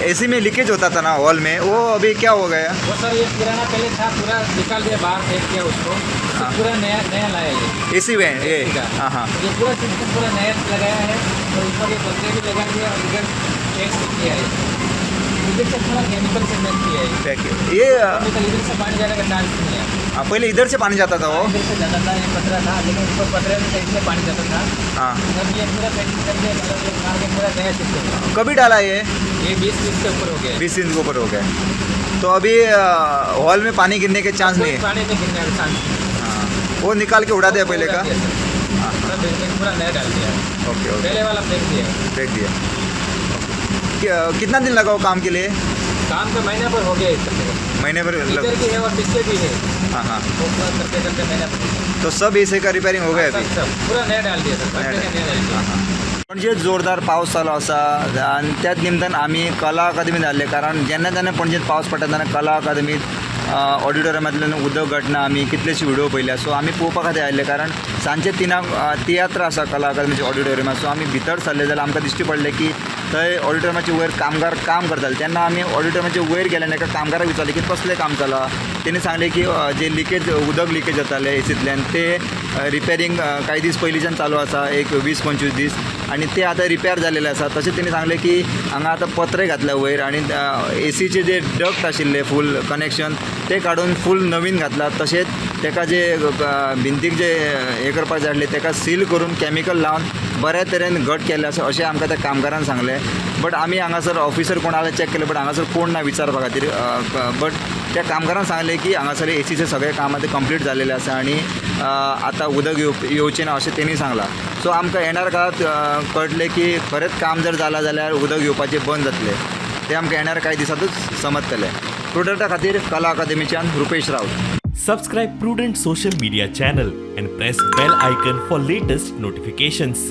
AC में leakage होता था ना हॉल में, वो अभी क्या हो गया? वो सर ये पुराना पहले था, पूरा निकाल दिया बाहर, फेंक दिया उसको, हाँ। पूरा नया नया लाया ये एसी में ये? का। हाँ हाँ। ये पूरा सिस्टम पूरा नया लगाया है, और ऊपर ये पंखे भी लगा दिया, और इधर एक किया है, इधर से थोड़ा केमिकल से मेल किया है, पैक ये केमिकल इधर से पानी जाने का चांस नहीं है। पहले इधर से पानी जाता था वो? इधर से जाता था, ये पतरा था, लेकिन ऊपर पतरे में से पानी जाता था। हाँ। अब ये पूरा पैकिंग करके मतलब ये मार के पूरा नया सिस्टम, कभी डाला ये? ये 20 फीट से ऊपर हो गया है। 20 दिन के ऊपर हो गया। तो अभी हॉल में पानी गिरने के चांस नहीं है? पानी में गिरने का चांस नहीं है। हाँ, वो निकाल के उड़ा दिया पहले का? हाँ, पूरा नया डाल दिया है। ओके ओके, पहले वाला फेंक दिया, देख दिया। कितना दिन लगा वो काम के लिए? काम का महीना पर हो गया इस तरह। महीने भर इधर की है और पीछे भी है, हाँ हाँ। वो पूरा करते करते महीना पर तो सब एसी का रिपेयरिंग हो गया अभी? सब पूरा नया डाल दिया सर, नया नया डाल दिया। म्हणजे जोरदार पाऊस चालू असा आणि त्याच निमतान आम्ही कला अकादमीत आले, कारण जेन्ना जेन्ना पणजेत पावस पडटा तेन्ना कला अकादमीत ऑडिटोरियमांतल्यान उदक घडना आमी कितलेशे व्हिडिओ पयल्या. सो आमी पळोवपा खातीर आयले, कारण सांजचे 3 तियात्र आसा कला अकादमीच्या ऑडिटोरियमात. सो आमी भितर सरले जाल्यार आमकां दिश्टी पडलें की थंय ऑडिटोरियमाचे वयर कामगार काम करताले. तेन्ना आमी ऑडिटोरियमाचे वयर गेले आनी एका कामगाराक विचारलें की कसलें काम चला. तेणी सांगलें की जे लिकेज उदक लिकेज जातालें एसींतल्यान ते रिपेरिंग काही दीस पयलींच्यान चालू आसा, एक 20-25 दीस, आणि ते आतां रिपेर जालेले आसा. तशेंच तेणी सांगलें की हांगा आतां पत्रे घातल्या वयर, आणि एसीचे जे डक्ट आशिल्ले फूल कनेक्शन ते काडून फूल नवीन घातला. तशेंच तेका जे भिंतीक जे हे करपाक जाय आसलें तेका सील करून कॅमिकल लावन बऱ्या तरेन घट केल्लें आसा अशें आमकां त्या कामगारान सांगलें. बट आमी हांगासर ऑफिसर कोण आले चॅक केलें, बट हांगासर कोण ना विचारपा खातीर. बट त्या कामगारान सांगलें की हांगासर एसीचे सगळे काम आतां कंप्लीट जालेले आसा, आणि आतां उदक येवचें ना अशें तेणी सांगलां. सो आमकां येणाऱ्या काळात कळटलें की खरेंच काम जर जालां जाल्यार उदक येवपाचें बंद जातलें. ते आमकां येणाऱ्या काही दिसांतूच समजतलें. प्रोडक्टा खातीर कला अकादमीच्यान Rupesh Raut. Subscribe Prudent social media channel and press bell icon for latest notifications.